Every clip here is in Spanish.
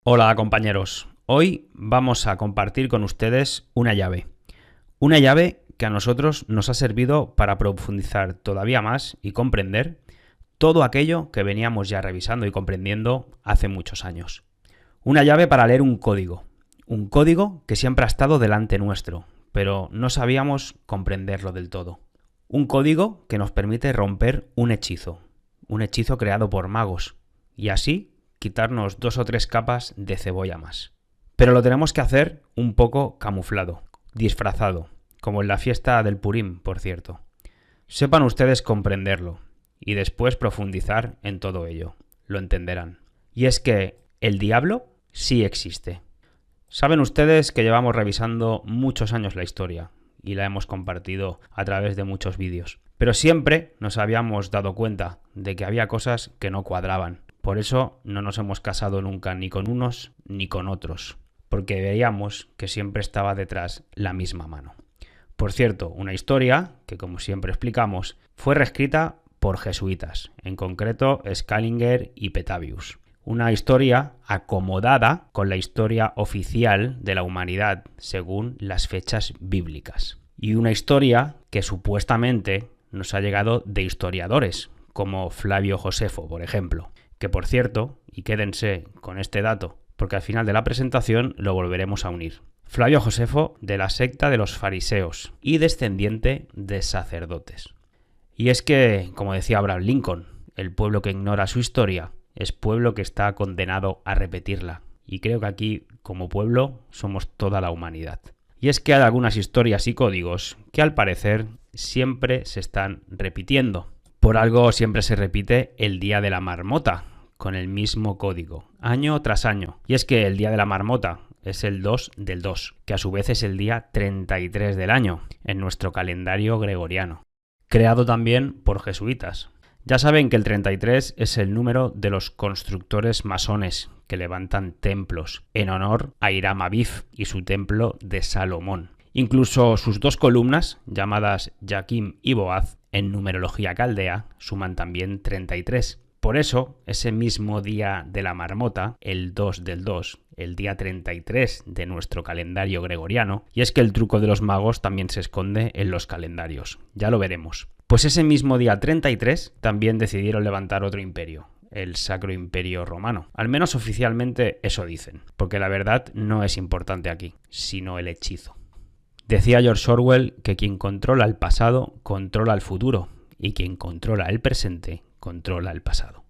Hola compañeros, hoy vamos a compartir con ustedes una llave que a nosotros nos ha servido para profundizar todavía más y comprender todo aquello que veníamos ya revisando y comprendiendo hace muchos años. Una llave para leer un código que siempre ha estado delante nuestro, pero no sabíamos comprenderlo del todo. Un código que nos permite romper un hechizo creado por magos, y así quitarnos 2 o 3 capas de cebolla más. Pero lo tenemos que hacer un poco camuflado, disfrazado, como en la fiesta del Purim, por cierto. Sepan ustedes comprenderlo y después profundizar en todo ello. Lo entenderán. Y es que el diablo sí existe. Saben ustedes que llevamos revisando muchos años la historia y la hemos compartido a través de muchos vídeos. Pero siempre nos habíamos dado cuenta de que había cosas que no cuadraban. Por eso no nos hemos casado nunca ni con unos ni con otros, porque veíamos que siempre estaba detrás la misma mano. Por cierto, una historia que, como siempre explicamos, fue reescrita por jesuitas, en concreto Scaliger y Petavius. Una historia acomodada con la historia oficial de la humanidad, según las fechas bíblicas. Y una historia que supuestamente nos ha llegado de historiadores, como Flavio Josefo, por ejemplo. Que por cierto, y quédense con este dato, porque al final de la presentación lo volveremos a unir. Flavio Josefo, de la secta de los fariseos y descendiente de sacerdotes. Y es que, como decía Abraham Lincoln, el pueblo que ignora su historia es pueblo que está condenado a repetirla. Y creo que aquí, como pueblo, somos toda la humanidad. Y es que hay algunas historias y códigos que al parecer siempre se están repitiendo. Por algo siempre se repite el Día de la Marmota, con el mismo código, año tras año. Y es que el Día de la Marmota es el 2 del 2, que a su vez es el día 33 del año, en nuestro calendario gregoriano. Creado también por jesuitas. Ya saben que el 33 es el número de los constructores masones que levantan templos, en honor a Hiram Abif y su templo de Salomón. Incluso sus 2 columnas, llamadas Jaquim y Boaz, en numerología caldea, suman también 33. Por eso, ese mismo día de la marmota, el 2 del 2, el día 33 de nuestro calendario gregoriano, y es que el truco de los magos también se esconde en los calendarios. Ya lo veremos. Pues ese mismo día 33 también decidieron levantar otro imperio, el Sacro Imperio Romano. Al menos oficialmente eso dicen, porque la verdad no es importante aquí, sino el hechizo. Decía George Orwell que quien controla el pasado controla el futuro y quien controla el presente controla el pasado.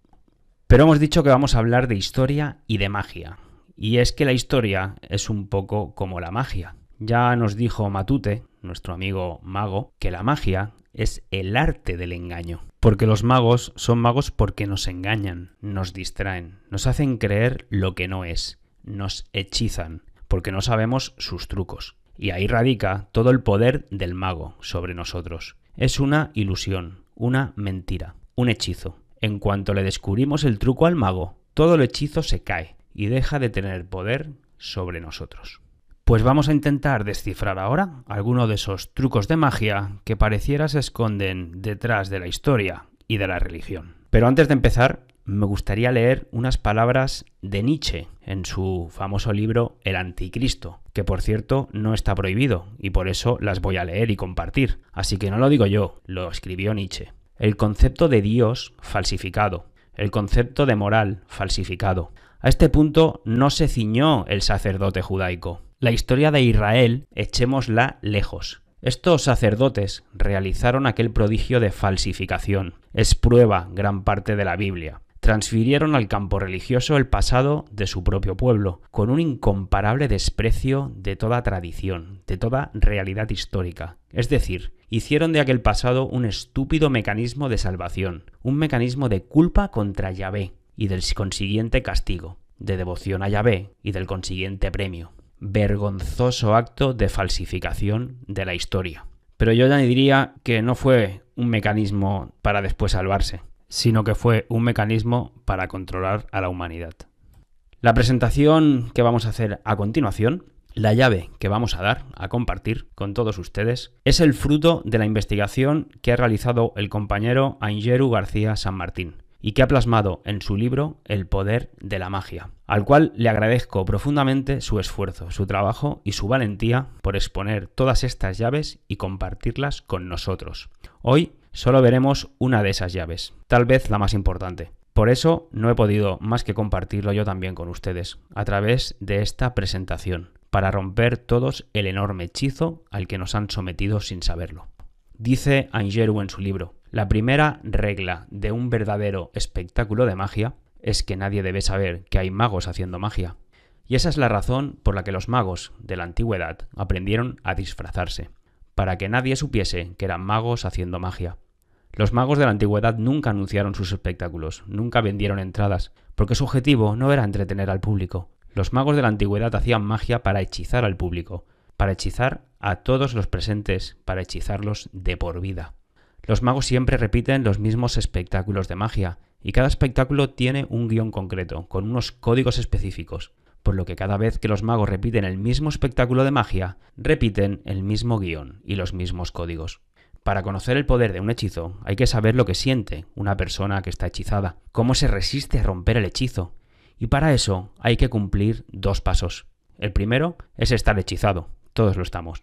Pero hemos dicho que vamos a hablar de historia y de magia. Y es que la historia es un poco como la magia. Ya nos dijo Matute, nuestro amigo mago, que la magia es el arte del engaño. Porque los magos son magos porque nos engañan, nos distraen, nos hacen creer lo que no es, nos hechizan, porque no sabemos sus trucos. Y ahí radica todo el poder del mago sobre nosotros. Es una ilusión, una mentira, un hechizo. En cuanto le descubrimos el truco al mago, todo el hechizo se cae y deja de tener poder sobre nosotros. Pues vamos a intentar descifrar ahora alguno de esos trucos de magia que pareciera se esconden detrás de la historia y de la religión. Pero antes de empezar, me gustaría leer unas palabras de Nietzsche en su famoso libro El Anticristo, que por cierto no está prohibido y por eso las voy a leer y compartir. Así que no lo digo yo, lo escribió Nietzsche. El concepto de Dios falsificado, el concepto de moral falsificado. A este punto no se ciñó el sacerdote judaico. La historia de Israel, echémosla lejos. Estos sacerdotes realizaron aquel prodigio de falsificación. Es prueba gran parte de la Biblia. Transfirieron al campo religioso el pasado de su propio pueblo, con un incomparable desprecio de toda tradición, de toda realidad histórica. Es decir, hicieron de aquel pasado un estúpido mecanismo de salvación, un mecanismo de culpa contra Yahvé y del consiguiente castigo, de devoción a Yahvé y del consiguiente premio. Vergonzoso acto de falsificación de la historia. Pero yo ya diría que no fue un mecanismo para después salvarse, sino que fue un mecanismo para controlar a la humanidad. La presentación que vamos a hacer a continuación, la llave que vamos a dar a compartir con todos ustedes, es el fruto de la investigación que ha realizado el compañero Aingeru García San Martín y que ha plasmado en su libro El poder de la magia, al cual le agradezco profundamente su esfuerzo, su trabajo y su valentía por exponer todas estas llaves y compartirlas con nosotros. Hoy solo veremos una de esas llaves, tal vez la más importante. Por eso no he podido más que compartirlo yo también con ustedes, a través de esta presentación, para romper todos el enorme hechizo al que nos han sometido sin saberlo. Dice Aingeru en su libro: la primera regla de un verdadero espectáculo de magia es que nadie debe saber que hay magos haciendo magia. Y esa es la razón por la que los magos de la antigüedad aprendieron a disfrazarse, para que nadie supiese que eran magos haciendo magia. Los magos de la antigüedad nunca anunciaron sus espectáculos, nunca vendieron entradas, porque su objetivo no era entretener al público. Los magos de la antigüedad hacían magia para hechizar al público, para hechizar a todos los presentes, para hechizarlos de por vida. Los magos siempre repiten los mismos espectáculos de magia, y cada espectáculo tiene un guión concreto, con unos códigos específicos, por lo que cada vez que los magos repiten el mismo espectáculo de magia, repiten el mismo guión y los mismos códigos. Para conocer el poder de un hechizo, hay que saber lo que siente una persona que está hechizada, cómo se resiste a romper el hechizo, y para eso hay que cumplir dos pasos. El primero es estar hechizado, todos lo estamos,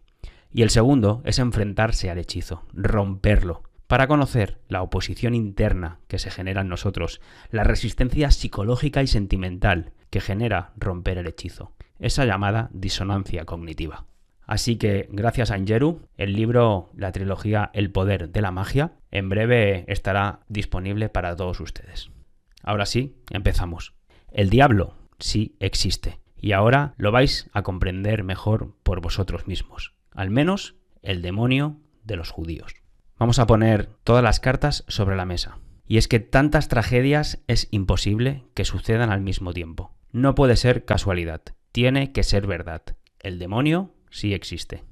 y el segundo es enfrentarse al hechizo, romperlo, para conocer la oposición interna que se genera en nosotros, la resistencia psicológica y sentimental que genera romper el hechizo, esa llamada disonancia cognitiva. Así que, gracias a Aingeru, el libro, la trilogía El poder de la magia, en breve estará disponible para todos ustedes. Ahora sí, empezamos. El diablo sí existe, y ahora lo vais a comprender mejor por vosotros mismos, al menos el demonio de los judíos. Vamos a poner todas las cartas sobre la mesa. Y es que tantas tragedias es imposible que sucedan al mismo tiempo. No puede ser casualidad, tiene que ser verdad. El demonio sí existe.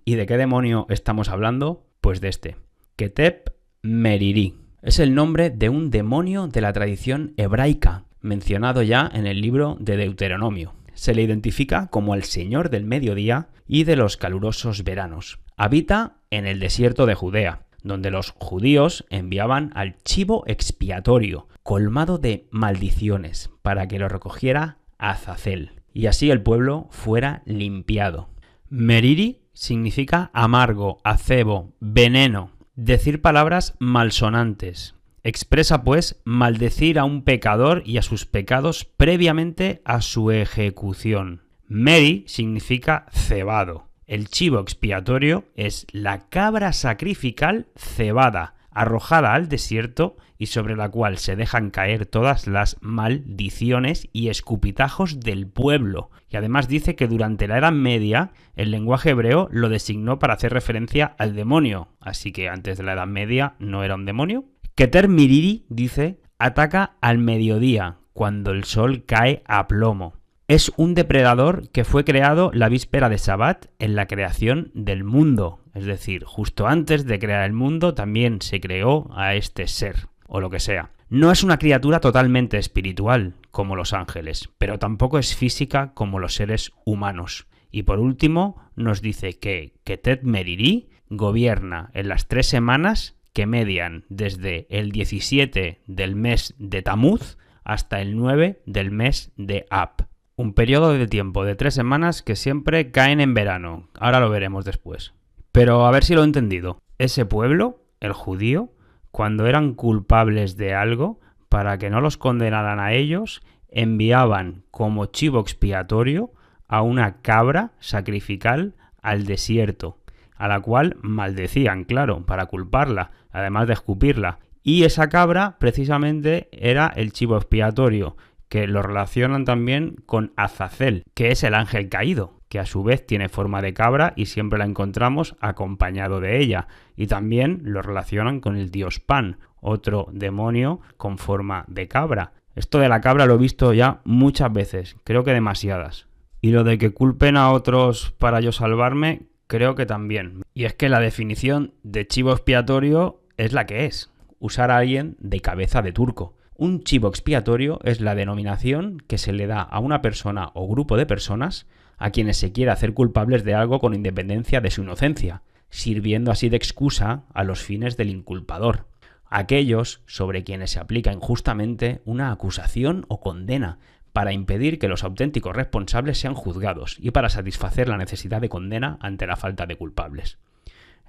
¿Y de qué demonio estamos hablando? Pues de este. Keteb Meriri. Es el nombre de un demonio de la tradición hebraica, mencionado ya en el libro de Deuteronomio. Se le identifica como el señor del mediodía y de los calurosos veranos. Habita en el desierto de Judea, donde los judíos enviaban al chivo expiatorio, colmado de maldiciones, para que lo recogiera Azazel, y así el pueblo fuera limpiado. Meriri significa amargo, acebo, veneno, decir palabras malsonantes. Expresa, pues, maldecir a un pecador y a sus pecados previamente a su ejecución. Meri significa cebado. El chivo expiatorio es la cabra sacrificial cebada, arrojada al desierto y sobre la cual se dejan caer todas las maldiciones y escupitajos del pueblo. Y además dice que durante la Edad Media el lenguaje hebreo lo designó para hacer referencia al demonio. Así que antes de la Edad Media no era un demonio. Keter Miriri, dice, ataca al mediodía, cuando el sol cae a plomo. Es un depredador que fue creado la víspera de Sabbat en la creación del mundo. Es decir, justo antes de crear el mundo también se creó a este ser, o lo que sea. No es una criatura totalmente espiritual, como los ángeles, pero tampoco es física como los seres humanos. Y por último, nos dice que Ketet Meriri gobierna en las 3 semanas que median desde el 17 del mes de Tamuz hasta el 9 del mes de Ab. Un periodo de tiempo de 3 semanas que siempre caen en verano. Ahora lo veremos después. Pero a ver si lo he entendido. Ese pueblo, el judío, cuando eran culpables de algo, para que no los condenaran a ellos, enviaban como chivo expiatorio a una cabra sacrificial al desierto, a la cual maldecían, claro, para culparla, además de escupirla. Y esa cabra precisamente era el chivo expiatorio, que lo relacionan también con Azazel, que es el ángel caído, que a su vez tiene forma de cabra y siempre la encontramos acompañado de ella. Y también lo relacionan con el dios Pan, otro demonio con forma de cabra. Esto de la cabra lo he visto ya muchas veces, creo que demasiadas. Y lo de que culpen a otros para yo salvarme, creo que también. Y es que la definición de chivo expiatorio es la que es: usar a alguien de cabeza de turco. Un chivo expiatorio es la denominación que se le da a una persona o grupo de personas a quienes se quiere hacer culpables de algo con independencia de su inocencia, sirviendo así de excusa a los fines del inculpador. Aquellos sobre quienes se aplica injustamente una acusación o condena para impedir que los auténticos responsables sean juzgados y para satisfacer la necesidad de condena ante la falta de culpables.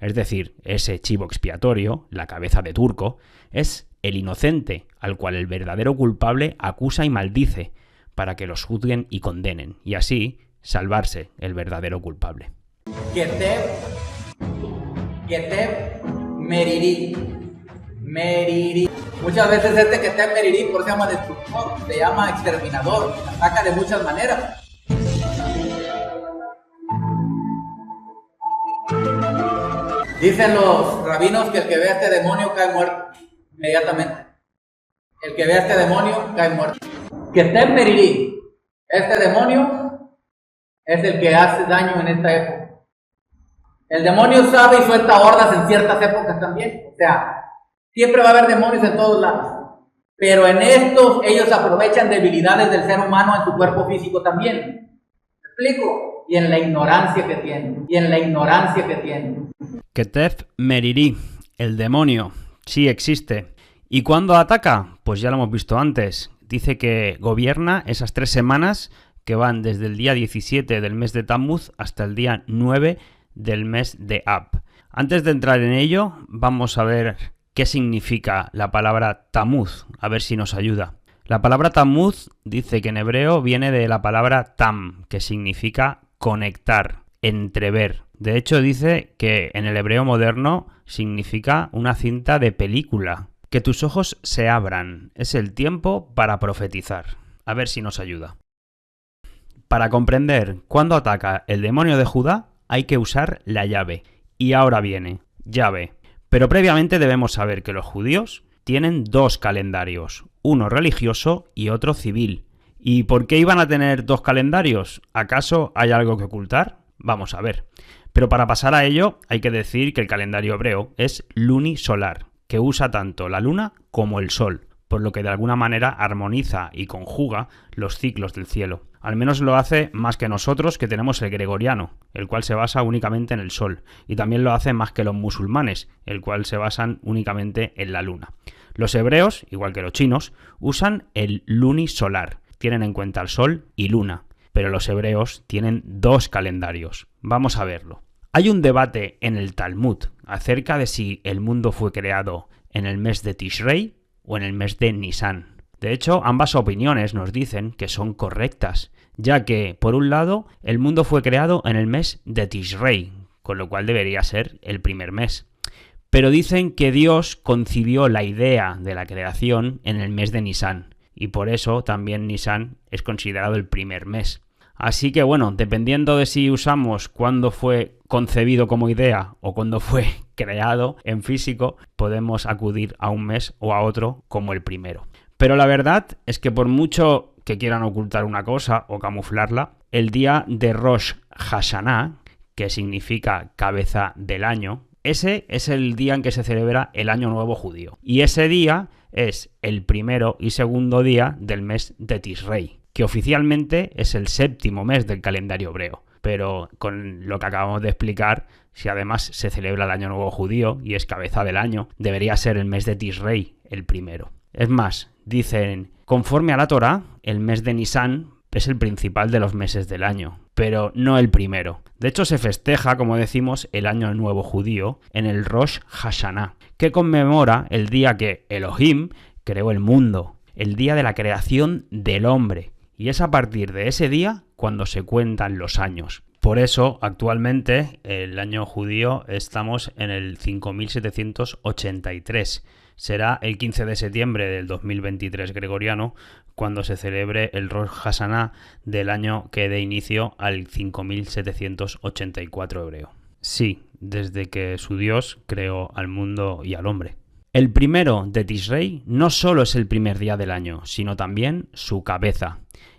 Es decir, ese chivo expiatorio, la cabeza de turco, es el inocente al cual el verdadero culpable acusa y maldice para que los juzguen y condenen, y así salvarse el verdadero culpable. Keteb Meriri. Muchas veces este Keteb Meriri, por eso se llama destructor, se llama exterminador, ataca de muchas maneras. Dicen los rabinos que el que ve a este demonio cae muerto inmediatamente. El que ve a este demonio cae muerto. Keteb Meriri, este demonio es el que hace daño en esta época. El demonio sabe y suelta hordas en ciertas épocas también. O sea, siempre va a haber demonios en todos lados. Pero en estos ellos aprovechan debilidades del ser humano en su cuerpo físico también. ¿Me explico? Y en la ignorancia que tienen. Keteb Meriri, el demonio, sí existe. ¿Y cuándo ataca? Pues ya lo hemos visto antes. Dice que gobierna esas 3 semanas que van desde el día 17 del mes de Tammuz hasta el día 9 del mes de Ab. Antes de entrar en ello, vamos a ver qué significa la palabra Tammuz, a ver si nos ayuda. La palabra Tammuz dice que en hebreo viene de la palabra tam, que significa conectar, entrever. De hecho, dice que en el hebreo moderno significa una cinta de película. Que tus ojos se abran, es el tiempo para profetizar. A ver si nos ayuda. Para comprender cuándo ataca el demonio de Judá, hay que usar la llave. Y ahora viene, llave. Pero previamente debemos saber que los judíos tienen 2 calendarios, uno religioso y otro civil. ¿Y por qué iban a tener 2 calendarios? ¿Acaso hay algo que ocultar? Vamos a ver. Pero para pasar a ello, hay que decir que el calendario hebreo es lunisolar, que usa tanto la luna como el sol, por lo que de alguna manera armoniza y conjuga los ciclos del cielo. Al menos lo hace más que nosotros, que tenemos el gregoriano, el cual se basa únicamente en el sol, y también lo hace más que los musulmanes, el cual se basan únicamente en la luna. Los hebreos, igual que los chinos, usan el lunisolar, tienen en cuenta el sol y luna, pero los hebreos tienen 2 calendarios. Vamos a verlo. Hay un debate en el Talmud acerca de si el mundo fue creado en el mes de Tishrei o en el mes de Nisan. De hecho, ambas opiniones nos dicen que son correctas, ya que, por un lado, el mundo fue creado en el mes de Tishrei, con lo cual debería ser el primer mes. Pero dicen que Dios concibió la idea de la creación en el mes de Nisan, y por eso también Nisan es considerado el primer mes. Así que bueno, dependiendo de si usamos cuándo fue concebido como idea o cuándo fue creado en físico, podemos acudir a un mes o a otro como el primero. Pero la verdad es que por mucho que quieran ocultar una cosa o camuflarla, el día de Rosh Hashanah, que significa cabeza del año, ese es el día en que se celebra el Año Nuevo Judío. Y ese día es el primero y segundo día del mes de Tishrei, que oficialmente es el 7º mes del calendario hebreo. Pero con lo que acabamos de explicar, si además se celebra el Año Nuevo Judío y es cabeza del año, debería ser el mes de Tishrei el primero. Es más, dicen, conforme a la Torá, el mes de Nisan es el principal de los meses del año, pero no el primero. De hecho, se festeja, como decimos, el Año Nuevo Judío en el Rosh Hashanah, que conmemora el día que Elohim creó el mundo, el día de la creación del hombre, Y es a partir de ese día cuando se cuentan los años. Por eso, actualmente, el año judío estamos en el 5783. Será el 15 de septiembre del 2023 gregoriano cuando se celebre el Rosh Hashanah del año que dé inicio al 5784 hebreo. Sí, desde que su Dios creó al mundo y al hombre. El primero de Tishrei no solo es el primer día del año, sino también su cabeza.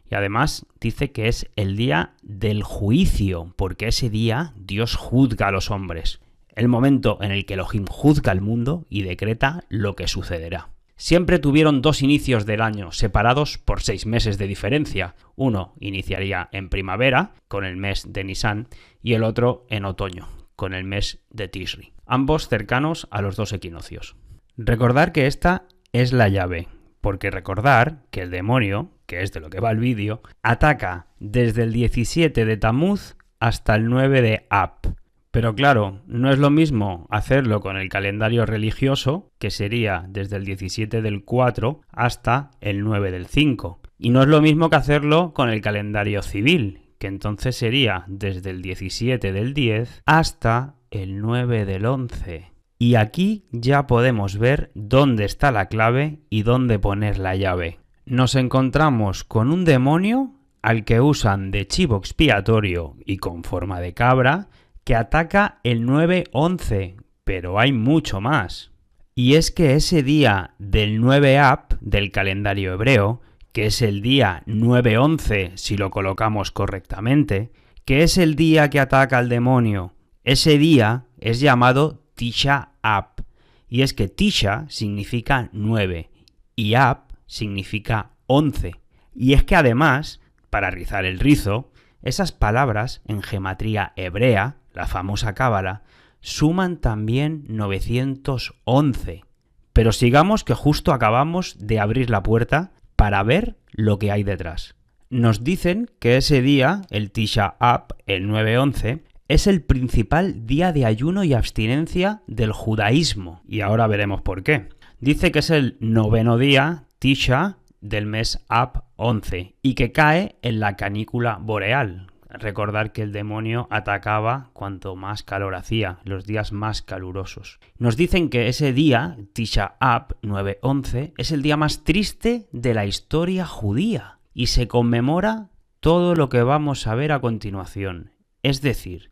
Y además dice que es el día del juicio, porque ese día Dios juzga a los hombres. El momento en el que Elohim juzga al mundo y decreta lo que sucederá. Siempre tuvieron dos inicios del año, separados por 6 meses de diferencia. Uno iniciaría en primavera, con el mes de Nisan, y el otro en otoño, con el mes de Tishri. Ambos cercanos a los 2 equinoccios. Recordar que esta es la llave, porque recordar que el demonio, que es de lo que va el vídeo, ataca desde el 17 de Tammuz hasta el 9 de Ab. Pero claro, no es lo mismo hacerlo con el calendario religioso, que sería desde el 17 del 4 hasta el 9 del 5. Y no es lo mismo que hacerlo con el calendario civil, que entonces sería desde el 17 del 10 hasta el 9 del 11. Y aquí ya podemos ver dónde está la clave y dónde poner la llave. Nos encontramos con un demonio al que usan de chivo expiatorio y con forma de cabra, que ataca el 9-11, pero hay mucho más. Y es que ese día del 9 Ab del calendario hebreo, que es el día 9-11 si lo colocamos correctamente, que es el día que ataca al demonio, ese día es llamado Tisha Ab. Y es que Tisha significa 9 y Ab significa 11. Y es que además, para rizar el rizo, esas palabras en gematría hebrea, la famosa cábala, suman también 911. Pero sigamos que justo acabamos de abrir la puerta para ver lo que hay detrás. Nos dicen que ese día, el Tisha Ab, el 9-11, es el principal día de ayuno y abstinencia del judaísmo. Y ahora veremos por qué. Dice que es el 9º día, Tisha, del mes Ab 11, y que cae en la canícula boreal. Recordar que el demonio atacaba cuanto más calor hacía, los días más calurosos. Nos dicen que ese día, Tisha Ab 9-11, es el día más triste de la historia judía y se conmemora todo lo que vamos a ver a continuación. Es decir,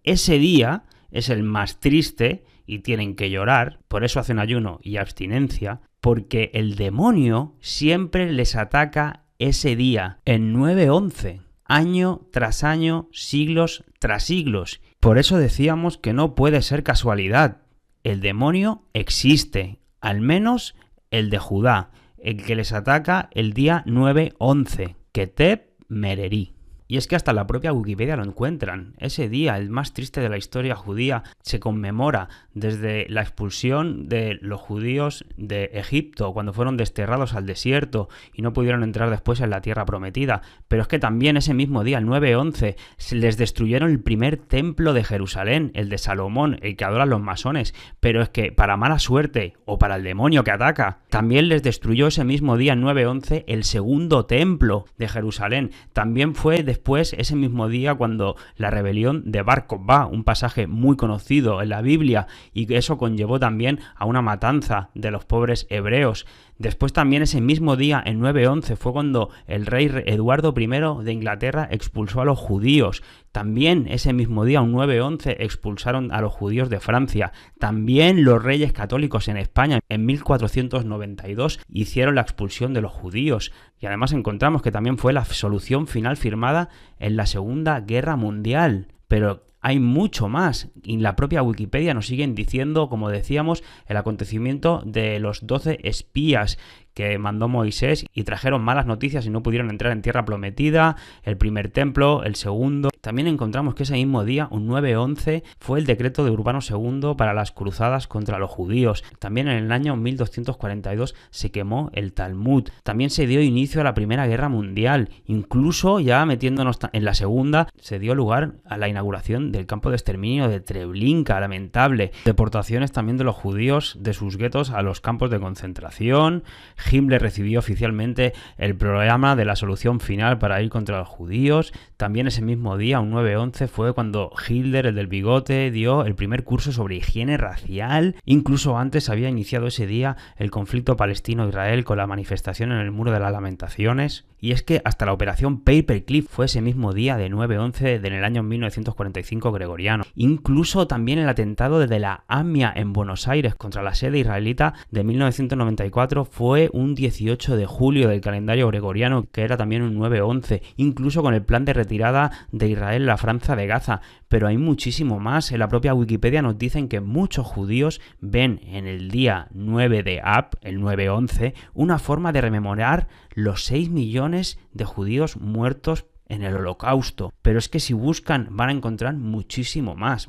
ese día es el más triste y tienen que llorar, por eso hacen ayuno y abstinencia, porque el demonio siempre les ataca ese día, en 9-11. Año tras año, siglos tras siglos. Por eso decíamos que no puede ser casualidad. El demonio existe, al menos el de Judá, el que les ataca el día 9-11, Keteb Mereri. Y es que hasta la propia Wikipedia lo encuentran. Ese día, el más triste de la historia judía, se conmemora desde la expulsión de los judíos de Egipto, cuando fueron desterrados al desierto y no pudieron entrar después en la tierra prometida. Pero es que también ese mismo día, el 9-11, se les destruyeron el primer templo de Jerusalén, el de Salomón, el que adoran los masones. Pero es que, para mala suerte, o para el demonio que ataca, también les destruyó ese mismo día, el 9-11, el segundo templo de Jerusalén. También fue después, ese mismo día, cuando la rebelión de Bar Kokhba, un pasaje muy conocido en la Biblia, y que eso conllevó también a una matanza de los pobres hebreos. Después también ese mismo día, el 9-11, fue cuando el rey Eduardo I de Inglaterra expulsó a los judíos. También ese mismo día, un 9-11, expulsaron a los judíos de Francia. También los reyes católicos en España, en 1492, hicieron la expulsión de los judíos. Y además encontramos que también fue la solución final firmada en la Segunda Guerra Mundial. Pero hay mucho más. Y en la propia Wikipedia nos siguen diciendo, como decíamos, el acontecimiento de los 12 espías que mandó Moisés y trajeron malas noticias y no pudieron entrar en tierra prometida, el primer templo, el segundo. También encontramos que ese mismo día, un 9-11, fue el decreto de Urbano II para las cruzadas contra los judíos. También en el año 1242 se quemó el Talmud. También se dio inicio a la Primera Guerra Mundial. Incluso, ya metiéndonos en la segunda, se dio lugar a la inauguración del campo de exterminio de Treblinka, lamentable. Deportaciones también de los judíos de sus guetos a los campos de concentración, Himmler recibió oficialmente el programa de la solución final para ir contra los judíos. También ese mismo día, un 9/11, fue cuando Hitler, el del bigote, dio el primer curso sobre higiene racial. Incluso antes había iniciado ese día el conflicto palestino-israel con la manifestación en el Muro de las Lamentaciones. Y es que hasta la operación Paperclip fue ese mismo día de 9/11 en el año 1945 gregoriano. Incluso también el atentado de la AMIA en Buenos Aires contra la sede israelita de 1994 fue un 18 de julio del calendario gregoriano, que era también un 9/11, incluso con el plan de retirada de Israel en la Franja de Gaza. Pero hay muchísimo más. En la propia Wikipedia nos dicen que muchos judíos ven en el día 9 de Ab, el 9/11, una forma de rememorar los 6 millones de judíos muertos en el Holocausto. Pero es que si buscan van a encontrar muchísimo más,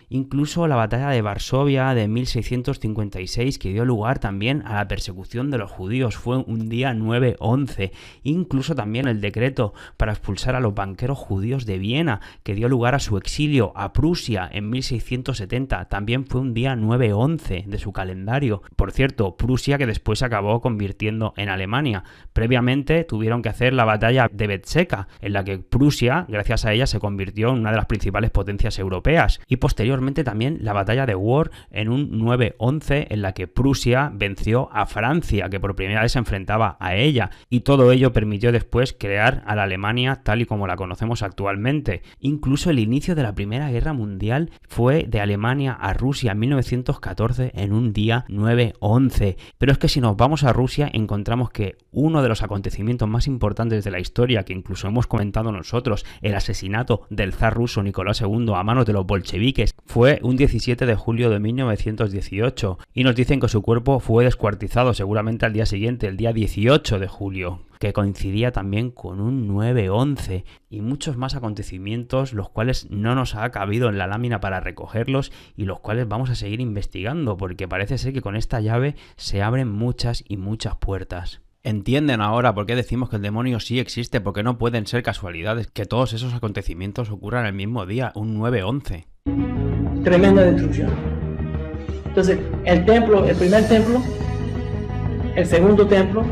incluso la batalla de Varsovia de 1656, que dio lugar también a la persecución de los judíos, fue un día 9/11, incluso también el decreto para expulsar a los banqueros judíos de Viena, que dio lugar a su exilio a Prusia en 1670, también fue un día 9/11 de su calendario. Por cierto, Prusia que después se acabó convirtiendo en Alemania. Previamente tuvieron que hacer la batalla de Betseca, en la que Prusia, gracias a ella, se convirtió en una de las principales potencias europeas, y posteriormente también la batalla de Wörth en un 9/11 en la que Prusia venció a Francia, que por primera vez se enfrentaba a ella, y todo ello permitió después crear a la Alemania tal y como la conocemos actualmente. Incluso el inicio de la Primera Guerra Mundial fue de Alemania a Rusia en 1914 en un día 9/11. Pero es que si nos vamos a Rusia encontramos que uno de los acontecimientos más importantes de la historia, que incluso hemos comentado nosotros, el asesinato del zar ruso Nicolás II a manos de los bolcheviques, fue un 17 de julio de 1918, y nos dicen que su cuerpo fue descuartizado seguramente al día siguiente, el día 18 de julio, que coincidía también con un 9/11, y muchos más acontecimientos, los cuales no nos ha cabido en la lámina para recogerlos y los cuales vamos a seguir investigando, porque parece ser que con esta llave se abren muchas y muchas puertas. ¿Entienden ahora por qué decimos que el demonio sí existe? Porque no pueden ser casualidades que todos esos acontecimientos ocurran el mismo día, un 9/11. Tremenda destrucción. Entonces, el templo, el primer templo, el segundo templo,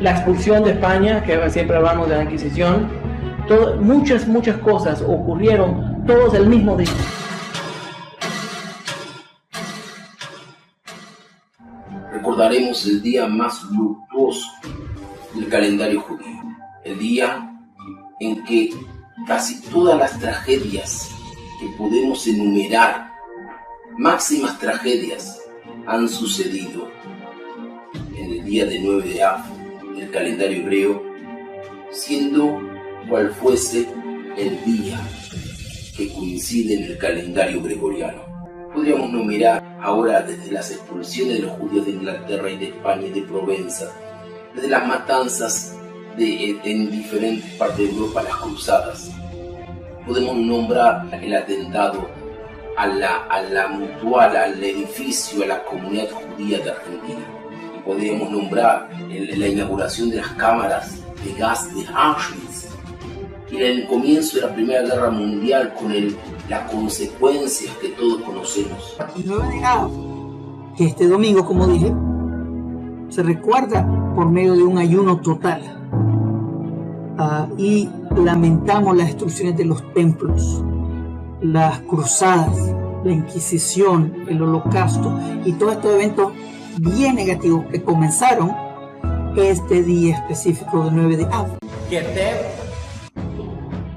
la expulsión de España, que siempre hablamos de la Inquisición, muchas cosas ocurrieron todos el mismo día. Recordaremos el día más luctuoso del calendario judío, el día en que casi todas las tragedias que podemos enumerar, máximas tragedias, han sucedido en el día de 9 de Av del calendario hebreo, siendo cual fuese el día que coincide en el calendario gregoriano. Podríamos numerar ahora desde las expulsiones de los judíos de Inglaterra y de España y de Provenza, desde las matanzas en diferentes partes de Europa, las cruzadas. Podemos nombrar el atentado a la Mutual, al edificio, a la comunidad judía de Argentina. Y podríamos nombrar la inauguración de las cámaras de gas de Auschwitz. Y el comienzo de la Primera Guerra Mundial con las consecuencias que todos conocemos. Y no negado que este domingo, como dije, se recuerda por medio de un ayuno total. Y lamentamos las destrucciones de los templos, las cruzadas, la Inquisición, el Holocausto y todos estos eventos bien negativos que comenzaron este día específico del 9 de Av.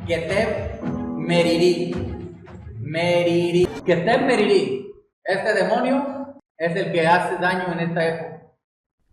Keteb Meriri. Keteb Meriri. Este demonio es el que hace daño en esta época.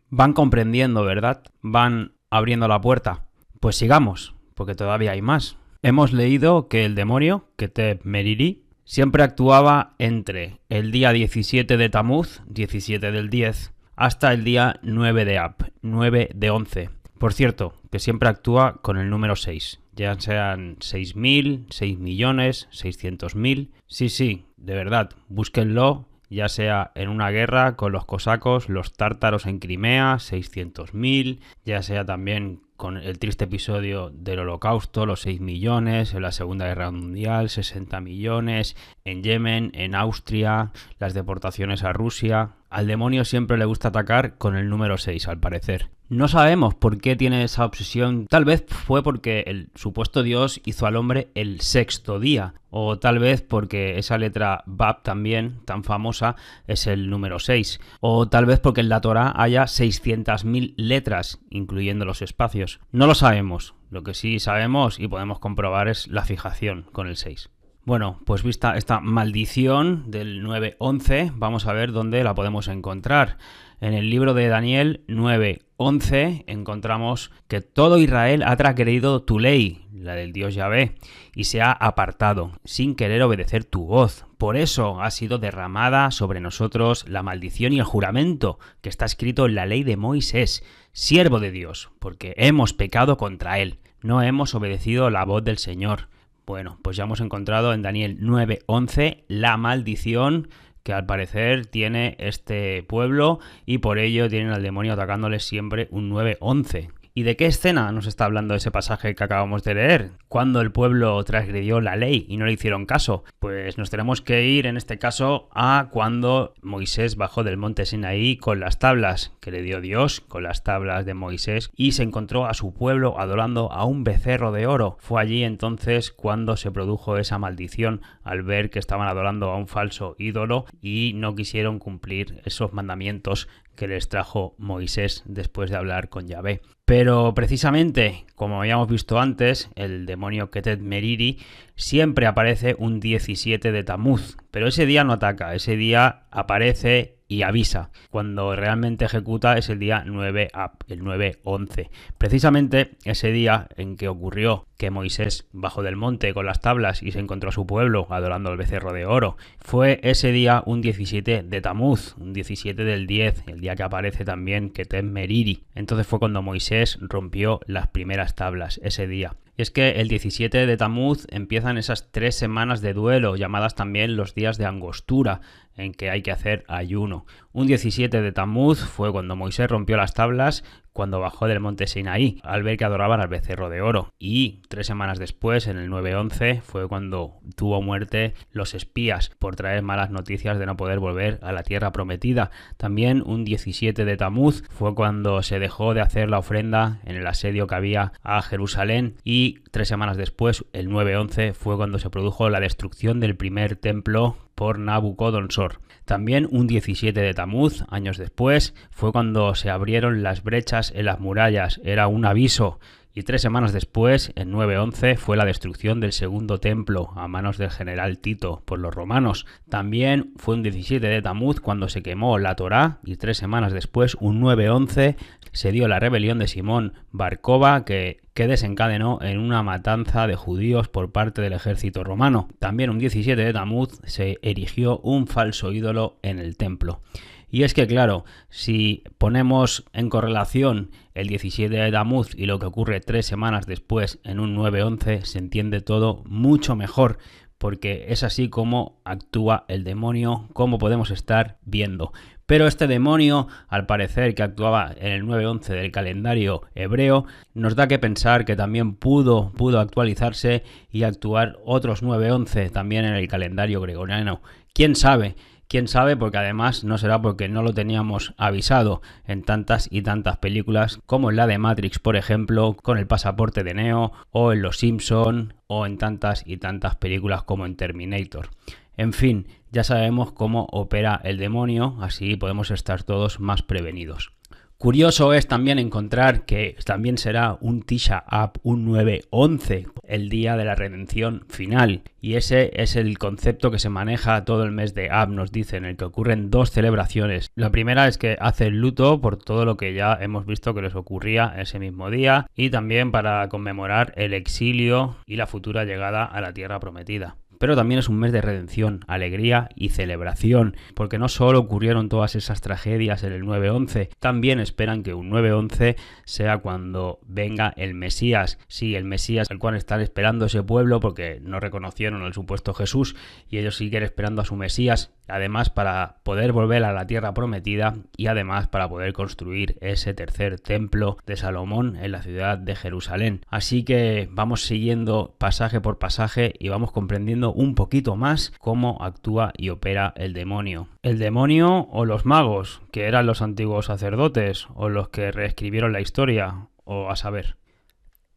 Van comprendiendo, ¿verdad? Van abriendo la puerta. Pues sigamos, porque todavía hay más. Hemos leído que el demonio, Keteb Meriri, siempre actuaba entre el día 17 de Tamuz, 17 del 10, hasta el día 9 de Ab, 9 de 11. Por cierto, que siempre actúa con el número 6, ya sean 6.000, 6 millones, 600.000. Sí, de verdad, búsquenlo, ya sea en una guerra con los cosacos, los tártaros en Crimea, 600.000, ya sea también con el triste episodio del Holocausto, los 6 millones, en la Segunda Guerra Mundial, 60 millones, en Yemen, en Austria, las deportaciones a Rusia. al demonio siempre le gusta atacar con el número 6, al parecer. No sabemos por qué tiene esa obsesión. Tal vez fue porque el supuesto Dios hizo al hombre el sexto día. O tal vez porque esa letra Bab también, tan famosa, es el número 6. O tal vez porque en la Torá haya 600.000 letras, incluyendo los espacios. No lo sabemos. Lo que sí sabemos y podemos comprobar es la fijación con el 6. Bueno, pues vista esta maldición del 9:11, vamos a ver dónde la podemos encontrar. En el libro de Daniel 9:11 encontramos que todo Israel ha transgredido tu ley, la del Dios Yahvé, y se ha apartado, sin querer obedecer tu voz. Por eso ha sido derramada sobre nosotros la maldición y el juramento que está escrito en la ley de Moisés, siervo de Dios, porque hemos pecado contra él, no hemos obedecido la voz del Señor. Bueno, pues ya hemos encontrado en Daniel 9:11 la maldición que al parecer tiene este pueblo y por ello tienen al demonio atacándoles siempre un 9:11. ¿Y de qué escena nos está hablando ese pasaje que acabamos de leer? ¿Cuándo el pueblo transgredió la ley y no le hicieron caso? Pues nos tenemos que ir en este caso a cuando Moisés bajó del monte Sinaí con las tablas que le dio Dios, con las tablas de Moisés, y se encontró a su pueblo adorando a un becerro de oro. Fue allí entonces cuando se produjo esa maldición al ver que estaban adorando a un falso ídolo y no quisieron cumplir esos mandamientos que les trajo Moisés después de hablar con Yahvé. Pero precisamente, como habíamos visto antes, el demonio Ketet Meriri siempre aparece un 17 de Tamuz, pero ese día no ataca, ese día aparece y avisa. Cuando realmente ejecuta es el día 9 Ab, el 9:11. Precisamente ese día en que ocurrió que Moisés bajó del monte con las tablas y se encontró a su pueblo adorando al becerro de oro, fue ese día un 17 de Tamuz, un 17 del 10, el día que aparece también Ketet Meriri. Entonces fue cuando Moisés rompió las primeras tablas, ese día. Y es que el 17 de Tamuz empiezan esas 3 semanas de duelo, llamadas también los días de angostura, en que hay que hacer ayuno. Un 17 de Tamuz fue cuando Moisés rompió las tablas, cuando bajó del monte Sinaí, al ver que adoraban al becerro de oro. Y 3 semanas después, en el 9:11, fue cuando tuvo muerte los espías por traer malas noticias de no poder volver a la tierra prometida. También un 17 de Tamuz fue cuando se dejó de hacer la ofrenda en el asedio que había a Jerusalén, y 3 semanas después, el 9:11, fue cuando se produjo la destrucción del primer templo por Nabucodonosor. También un 17 de Tamuz, años después, fue cuando se abrieron las brechas en las murallas. Era un aviso. Y 3 semanas después, en 9:11, fue la destrucción del segundo templo a manos del general Tito por los romanos. También fue un 17 de Tamuz cuando se quemó la Torá, y 3 semanas después, un 9:11, se dio la rebelión de Simón Bar Kokhba que desencadenó en una matanza de judíos por parte del ejército romano. También un 17 de Tamuz se erigió un falso ídolo en el templo. Y es que, claro, si ponemos en correlación el 17 de Tamuz y lo que ocurre 3 semanas después en un 9:11, se entiende todo mucho mejor, porque es así como actúa el demonio, como podemos estar viendo. Pero este demonio, al parecer que actuaba en el 9:11 del calendario hebreo, nos da que pensar que también pudo actualizarse y actuar otros 9:11 también en el calendario gregoriano. ¿Quién sabe? ¿Quién sabe? Porque además no será porque no lo teníamos avisado en tantas y tantas películas como en la de Matrix, por ejemplo, con el pasaporte de Neo, o en Los Simpson, o en tantas y tantas películas como en Terminator. En fin, ya sabemos cómo opera el demonio, así podemos estar todos más prevenidos. Curioso es también encontrar que también será un Tisha Ab, un 9:11, el día de la redención final. Y ese es el concepto que se maneja todo el mes de Ab, nos dicen, en el que ocurren 2 celebraciones. La primera es que hacen luto por todo lo que ya hemos visto que les ocurría ese mismo día, y también para conmemorar el exilio y la futura llegada a la tierra prometida. Pero también es un mes de redención, alegría y celebración, porque no solo ocurrieron todas esas tragedias en el 9:11, también esperan que un 9:11 sea cuando venga el Mesías. Sí, el Mesías al cual están esperando ese pueblo, porque no reconocieron al supuesto Jesús y ellos siguen esperando a su Mesías, Además, para poder volver a la tierra prometida y además para poder construir ese tercer templo de Salomón en la ciudad de Jerusalén. Así que vamos siguiendo pasaje por pasaje y vamos comprendiendo un poquito más cómo actúa y opera el demonio. El demonio o los magos, que eran los antiguos sacerdotes o los que reescribieron la historia, o a saber.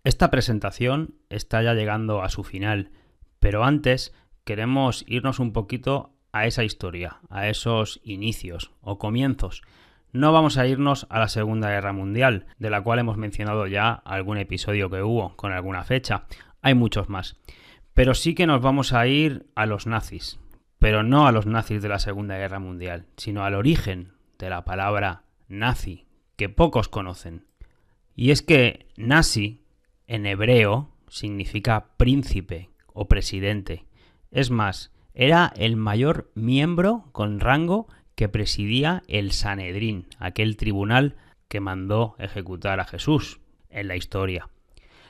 Esta presentación está ya llegando a su final, pero antes queremos irnos un poquito a esa historia, a esos inicios o comienzos. No vamos a irnos a la Segunda Guerra Mundial, de la cual hemos mencionado ya algún episodio que hubo con alguna fecha. Hay muchos más. Pero sí que nos vamos a ir a los nazis, pero no a los nazis de la Segunda Guerra Mundial, sino al origen de la palabra nazi, que pocos conocen. Y es que nazi, en hebreo, significa príncipe o presidente. Es más, era el mayor miembro con rango que presidía el Sanedrín, aquel tribunal que mandó ejecutar a Jesús en la historia.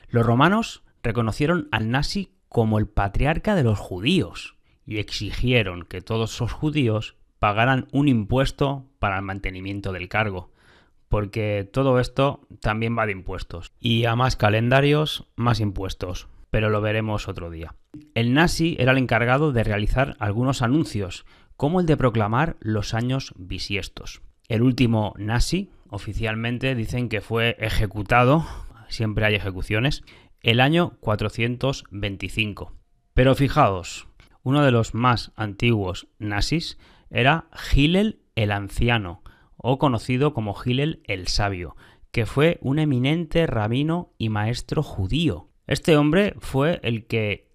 Los romanos reconocieron al nazi como el patriarca de los judíos y exigieron que todos esos judíos pagaran un impuesto para el mantenimiento del cargo, porque todo esto también va de impuestos. Y a más calendarios, más impuestos. Pero lo veremos otro día. El nazi era el encargado de realizar algunos anuncios, como el de proclamar los años bisiestos. El último nazi, oficialmente dicen que fue ejecutado, siempre hay ejecuciones, el año 425. Pero fijaos, uno de los más antiguos nazis era Hillel el Anciano, o conocido como Hillel el Sabio, que fue un eminente rabino y maestro judío. Este hombre fue el que,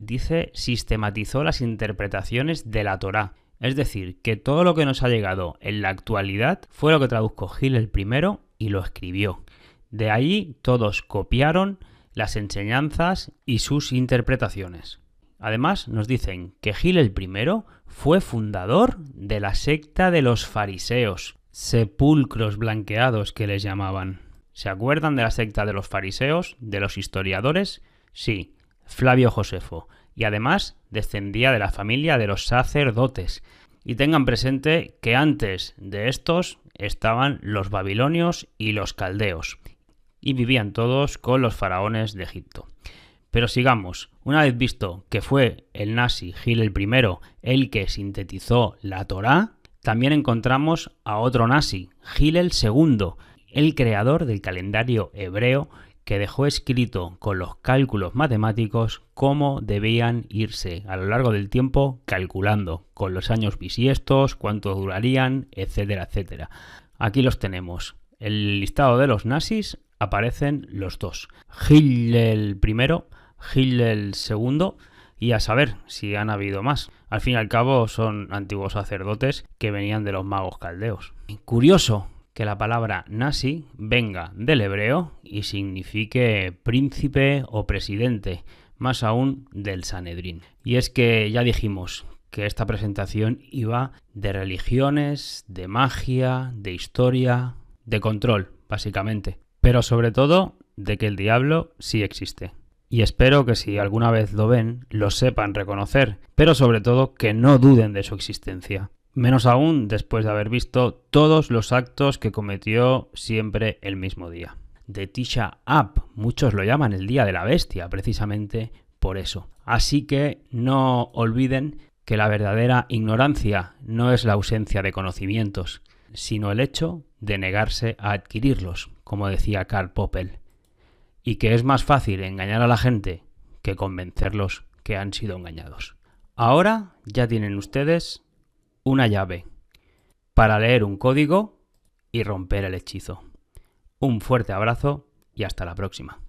sistematizó las interpretaciones de la Torá. Es decir, que todo lo que nos ha llegado en la actualidad fue lo que tradujo Hillel I y lo escribió. De ahí todos copiaron las enseñanzas y sus interpretaciones. Además, nos dicen que Hillel I fue fundador de la secta de los fariseos, sepulcros blanqueados que les llamaban. ¿Se acuerdan de la secta de los fariseos, de los historiadores? Sí, Flavio Josefo, y además descendía de la familia de los sacerdotes. Y tengan presente que antes de estos estaban los babilonios y los caldeos, y vivían todos con los faraones de Egipto. Pero sigamos, una vez visto que fue el nazi Hillel I el que sintetizó la Torá, también encontramos a otro nazi, Hillel II, el creador del calendario hebreo, que dejó escrito con los cálculos matemáticos cómo debían irse a lo largo del tiempo calculando, con los años bisiestos, cuánto durarían, etcétera, etcétera. Aquí los tenemos. En el listado de los nazis aparecen los dos, Hillel I, Hillel II, y a saber si han habido más. Al fin y al cabo son antiguos sacerdotes que venían de los magos caldeos. Curioso que la palabra nazi venga del hebreo y signifique príncipe o presidente, más aún del Sanedrín. Y es que ya dijimos que esta presentación iba de religiones, de magia, de historia, de control, básicamente. Pero sobre todo de que el diablo sí existe. Y espero que si alguna vez lo ven, lo sepan reconocer, pero sobre todo que no duden de su existencia. Menos aún después de haber visto todos los actos que cometió siempre el mismo día. De Tisha B'Av, muchos lo llaman el Día de la Bestia, precisamente por eso. Así que no olviden que la verdadera ignorancia no es la ausencia de conocimientos, sino el hecho de negarse a adquirirlos, como decía Karl Popper. Y que es más fácil engañar a la gente que convencerlos que han sido engañados. Ahora ya tienen ustedes una llave para leer un código y romper el hechizo. Un fuerte abrazo y hasta la próxima.